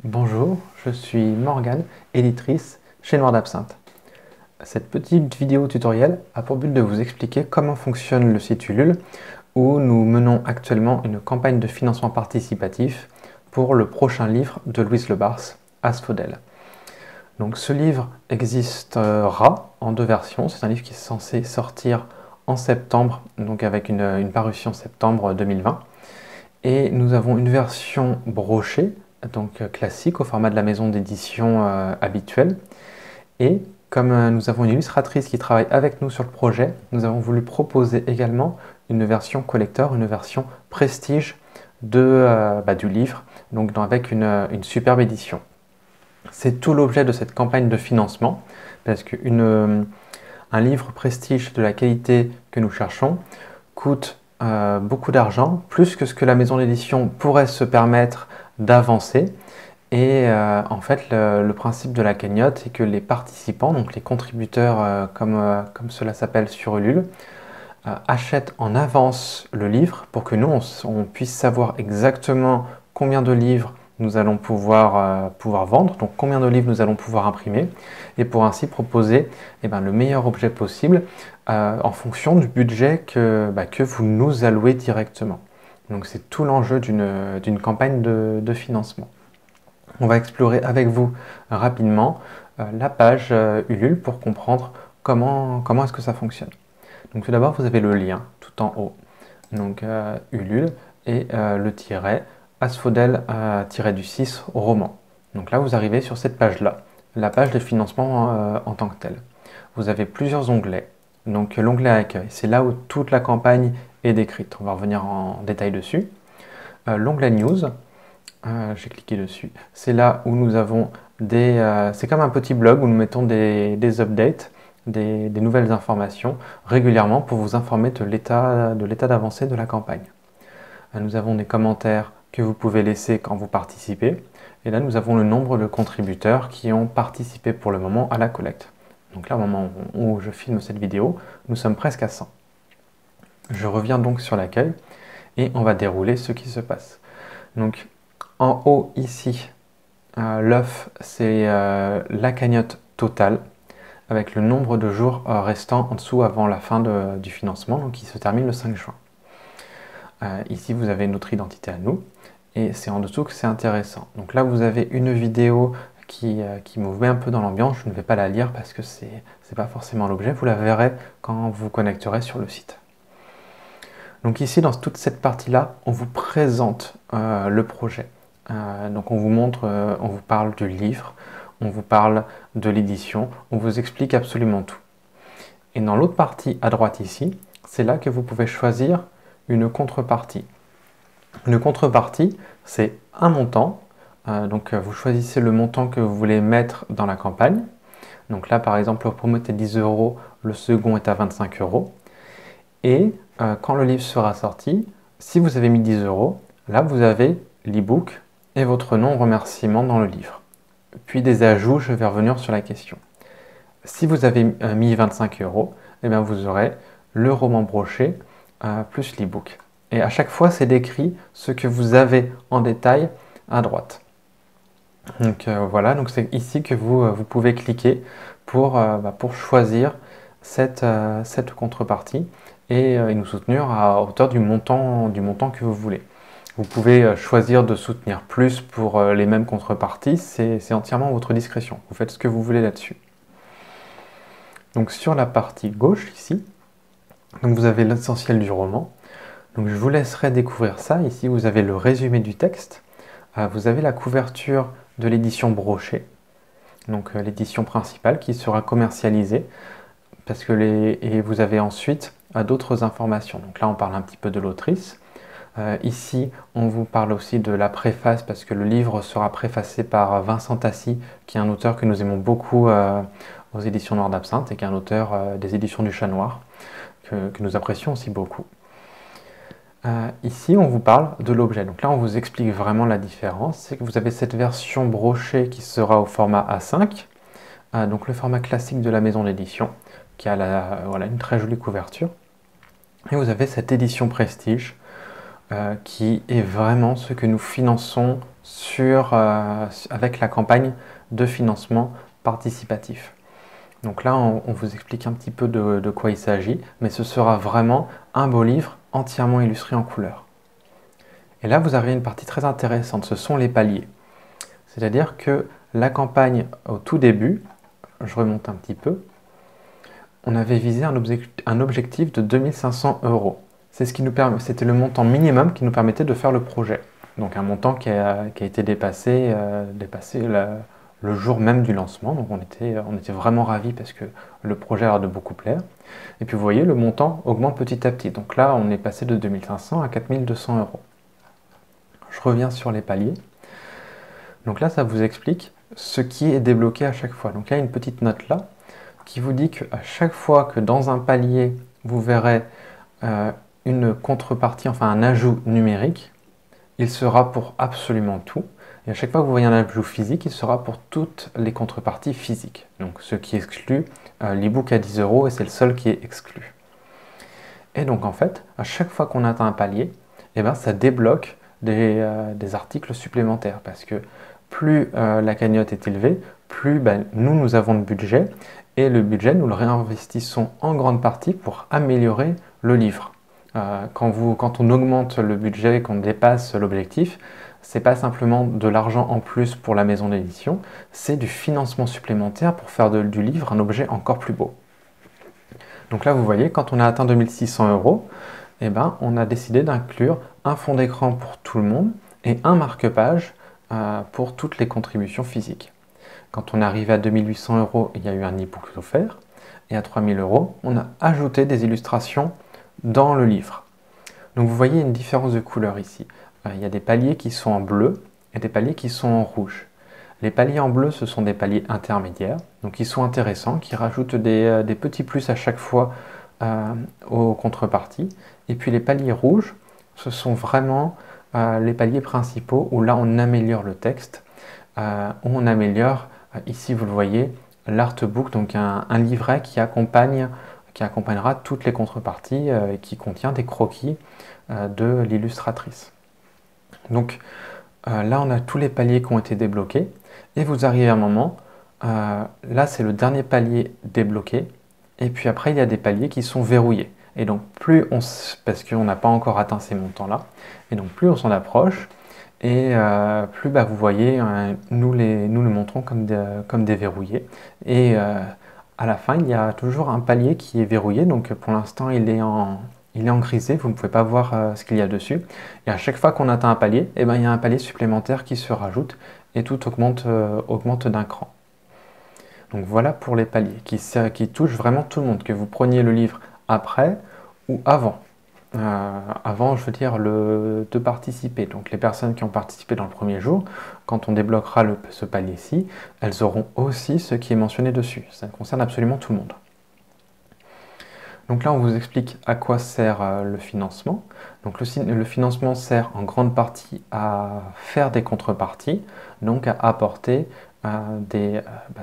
Bonjour, je suis Morgane, éditrice chez Noir d'Absinthe. Cette petite vidéo tutoriel a pour but de vous expliquer comment fonctionne le site Ulule, où nous menons actuellement une campagne de financement participatif pour le prochain livre de Louise Lebars, Asphodèle. Donc ce livre existera en deux versions. C'est un livre qui est censé sortir en septembre, donc avec une parution septembre 2020. Et nous avons une version brochée, donc classique, au format de la maison d'édition habituelle. Et comme nous avons une illustratrice qui travaille avec nous sur le projet, nous avons voulu proposer également une version collector, une version prestige du livre, donc avec une superbe édition. C'est tout l'objet de cette campagne de financement, parce qu'un livre prestige de la qualité que nous cherchons coûte beaucoup d'argent, plus que ce que la maison d'édition pourrait se permettre d'avancer. Et en fait, le principe de la cagnotte est que les participants, donc les contributeurs, comme cela s'appelle sur Ulule, achètent en avance le livre pour que nous, on puisse savoir exactement combien de livres nous allons pouvoir vendre, donc combien de livres nous allons pouvoir imprimer, et pour ainsi proposer le meilleur objet possible en fonction du budget que vous nous allouez directement. Donc c'est tout l'enjeu d'une campagne de financement. On va explorer avec vous rapidement la page Ulule pour comprendre comment est-ce que ça fonctionne. Donc tout d'abord, vous avez le lien tout en haut, donc Ulule et le tiret Asphodèle-du-6 roman. Donc là, vous arrivez sur cette page-là, la page de financement en tant que telle. Vous avez plusieurs onglets. Donc l'onglet accueil, c'est là où toute la campagne est décrite. On va revenir en détail dessus. L'onglet news, j'ai cliqué dessus. C'est là où nous avons c'est comme un petit blog où nous mettons des updates, des nouvelles informations régulièrement pour vous informer de l'état d'avancée de la campagne. Nous avons des commentaires que vous pouvez laisser quand vous participez. Et là, nous avons le nombre de contributeurs qui ont participé pour le moment à la collecte. Donc là, au moment où je filme cette vidéo, nous sommes presque à 100. Je reviens donc sur l'accueil et on va dérouler ce qui se passe. Donc en haut ici, l'œuf, c'est la cagnotte totale avec le nombre de jours restants en dessous avant la fin du financement, donc qui se termine le 5 juin. Ici, vous avez notre identité à nous et c'est en dessous que c'est intéressant. Donc là, vous avez une vidéo qui me met un peu dans l'ambiance. Je ne vais pas la lire parce que ce n'est pas forcément l'objet. Vous la verrez quand vous vous connecterez sur le site. Donc ici, dans toute cette partie-là, on vous présente le projet. Donc on vous montre, on vous parle du livre, on vous parle de l'édition, on vous explique absolument tout. Et dans l'autre partie à droite ici, c'est là que vous pouvez choisir une contrepartie. Une contrepartie, c'est un montant. Donc vous choisissez le montant que vous voulez mettre dans la campagne. Donc là, par exemple, le premier est 10 €, le second est à 25 €. Et quand le livre sera sorti, si vous avez mis 10 €, là, vous avez l'e-book et votre nom remerciement dans le livre. Puis des ajouts, je vais revenir sur la question. Si vous avez mis 25 €, eh bien vous aurez le roman broché plus l'e-book. Et à chaque fois, c'est décrit ce que vous avez en détail à droite. Donc voilà, donc c'est ici que vous pouvez cliquer pour choisir cette contrepartie et nous soutenir à hauteur du montant que vous voulez. Vous pouvez choisir de soutenir plus pour les mêmes contreparties, c'est entièrement votre discrétion. Vous faites ce que vous voulez là-dessus. Donc sur la partie gauche ici, donc vous avez l'essentiel du roman. Donc je vous laisserai découvrir ça. Ici vous avez le résumé du texte. Vous avez la couverture de l'édition brochée, donc l'édition principale qui sera commercialisée. Et vous avez ensuite d'autres informations. Donc là on parle un petit peu de l'autrice. Ici, on vous parle aussi de la préface parce que le livre sera préfacé par Vincent Tassi, qui est un auteur que nous aimons beaucoup aux éditions Noir d'Absinthe et qui est un auteur des éditions du Chat Noir, que nous apprécions aussi beaucoup. Ici, on vous parle de l'objet. Donc là, on vous explique vraiment la différence. C'est que vous avez cette version brochée qui sera au format A5, donc le format classique de la maison d'édition, qui a une très jolie couverture. Et vous avez cette édition prestige, qui est vraiment ce que nous finançons avec la campagne de financement participatif. Donc là, on vous explique un petit peu de quoi il s'agit, mais ce sera vraiment un beau livre entièrement illustré en couleur. Et là, vous avez une partie très intéressante, ce sont les paliers. C'est-à-dire que la campagne, au tout début, je remonte un petit peu, on avait visé un objectif de 2500 €. C'était le montant minimum qui nous permettait de faire le projet. Donc un montant qui a été dépassé le jour même du lancement. Donc on était vraiment ravis parce que le projet a l'air de beaucoup plaire. Et puis vous voyez, le montant augmente petit à petit. Donc là, on est passé de 2500 à 4200 €. Je reviens sur les paliers. Donc là, ça vous explique ce qui est débloqué à chaque fois. Donc là, il y a une petite note là qui vous dit qu'à chaque fois que dans un palier, vous verrez une contrepartie, enfin un ajout numérique, il sera pour absolument tout. Et à chaque fois que vous voyez un ajout physique, il sera pour toutes les contreparties physiques. Donc ce qui exclut l'e-book à 10 € et c'est le seul qui est exclu. Et donc en fait, à chaque fois qu'on atteint un palier, eh ben, ça débloque des articles supplémentaires parce que plus la cagnotte est élevée, plus nous avons de budget et le budget, nous le réinvestissons en grande partie pour améliorer le livre. Quand on augmente le budget, qu'on dépasse l'objectif, c'est pas simplement de l'argent en plus pour la maison d'édition, c'est du financement supplémentaire pour faire du livre un objet encore plus beau. Donc là, vous voyez, quand on a atteint 2600 €, eh ben, on a décidé d'inclure un fond d'écran pour tout le monde et un marque-page pour toutes les contributions physiques. Quand on est arrivé à 2800 €, il y a eu un e-book offert. Et à 3000 €, on a ajouté des illustrations dans le livre. Donc vous voyez une différence de couleur ici. Il y a des paliers qui sont en bleu et des paliers qui sont en rouge. Les paliers en bleu, ce sont des paliers intermédiaires, donc ils sont intéressants, qui rajoutent des petits plus à chaque fois aux contreparties. Et puis les paliers rouges, ce sont vraiment les paliers principaux où là on améliore le texte, où on améliore, ici vous le voyez, l'artbook, donc un livret qui accompagnera toutes les contreparties et qui contient des croquis de l'illustratrice. Donc là on a tous les paliers qui ont été débloqués et vous arrivez à un moment, là c'est le dernier palier débloqué et puis après il y a des paliers qui sont verrouillés. Et donc parce qu'on n'a pas encore atteint ces montants-là, et donc plus on s'en approche, et plus vous voyez, nous le montrons comme déverrouillé. Et à la fin, il y a toujours un palier qui est verrouillé, donc pour l'instant il est en grisé, vous ne pouvez pas voir ce qu'il y a dessus. Et à chaque fois qu'on atteint un palier, il y a un palier supplémentaire qui se rajoute, et tout augmente d'un cran. Donc voilà pour les paliers, qui touchent vraiment tout le monde, que vous preniez le livre après ou avant. Avant, je veux dire, de participer. Donc les personnes qui ont participé dans le premier jour, quand on débloquera ce palier-ci, elles auront aussi ce qui est mentionné dessus. Ça concerne absolument tout le monde. Donc là, on vous explique à quoi sert le financement. Donc le financement sert en grande partie à faire des contreparties, donc à apporter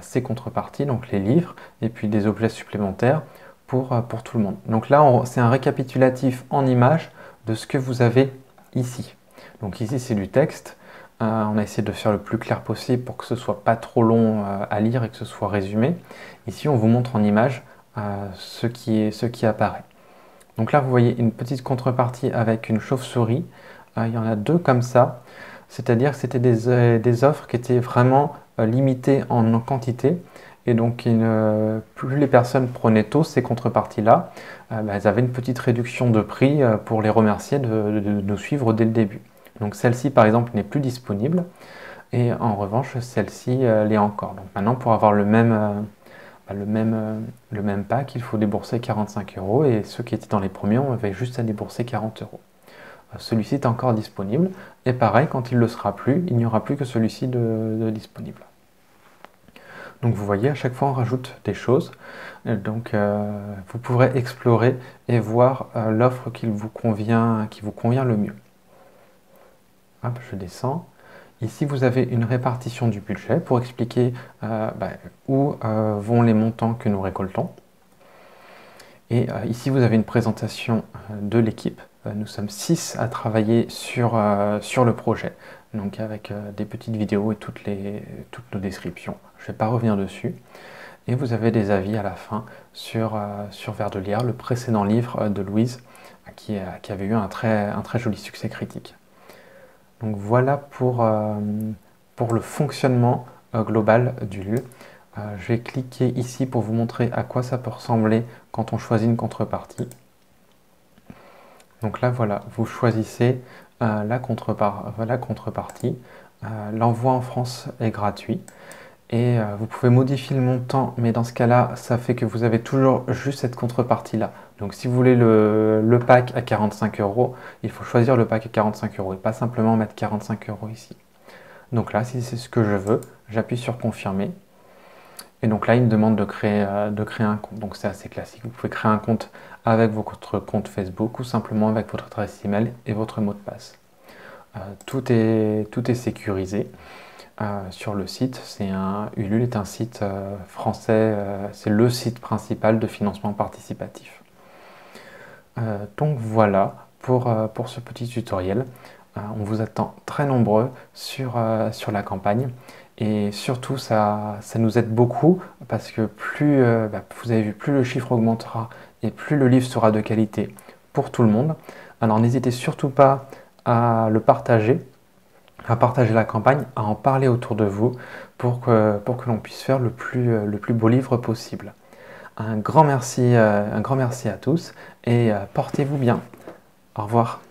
ces contreparties, donc les livres, et puis des objets supplémentaires pour tout le monde. Donc là, c'est un récapitulatif en images de ce que vous avez ici. Donc ici, c'est du texte. On a essayé de faire le plus clair possible pour que ce soit pas trop long à lire et que ce soit résumé. Ici, on vous montre en images ce qui apparaît. Donc là, vous voyez une petite contrepartie avec une chauve-souris. Il y en a deux comme ça. C'est-à-dire que c'était des offres qui étaient vraiment limitées en quantité. Et donc, plus les personnes prenaient tôt ces contreparties-là, elles avaient une petite réduction de prix pour les remercier de nous suivre dès le début. Donc celle-ci, par exemple, n'est plus disponible. Et en revanche, celle-ci l'est encore. Donc maintenant, pour avoir le même pack, il faut débourser 45 €. Et ceux qui étaient dans les premiers, on avait juste à débourser 40 €. Celui-ci est encore disponible. Et pareil, quand il ne le sera plus, il n'y aura plus que celui-ci de disponible. Donc vous voyez, à chaque fois on rajoute des choses. Donc vous pourrez explorer et voir l'offre qui vous convient le mieux. Hop, je descends. Ici vous avez une répartition du budget pour expliquer où vont les montants que nous récoltons. Et ici vous avez une présentation de l'équipe. Nous sommes 6 à travailler sur le projet. donc avec des petites vidéos et toutes nos descriptions. Je ne vais pas revenir dessus. Et vous avez des avis à la fin sur Vers de lire, le précédent livre de Louise, qui avait eu un très joli succès critique. Donc voilà pour le fonctionnement global du LUL. Je vais cliquer ici pour vous montrer à quoi ça peut ressembler quand on choisit une contrepartie. Donc là, voilà, vous choisissez la contrepartie. L'envoi en France est gratuit. Et vous pouvez modifier le montant, mais dans ce cas-là, ça fait que vous avez toujours juste cette contrepartie-là. Donc si vous voulez le pack à 45 €, il faut choisir le pack à 45 € et pas simplement mettre 45 € ici. Donc là, si c'est ce que je veux, j'appuie sur confirmer. Et donc là, il me demande de créer un compte. Donc c'est assez classique. Vous pouvez créer un compte avec votre compte Facebook ou simplement avec votre adresse email et votre mot de passe. Tout est sécurisé. Sur le site, Ulule est un site français, c'est le site principal de financement participatif. Donc voilà pour ce petit tutoriel. On vous attend très nombreux sur la campagne et surtout ça nous aide beaucoup parce que plus vous avez vu, plus le chiffre augmentera et plus le livre sera de qualité pour tout le monde. Alors n'hésitez surtout pas à le partager, à partager la campagne, à en parler autour de vous pour que l'on puisse faire le plus beau livre possible. Un grand merci à tous et portez-vous bien. Au revoir.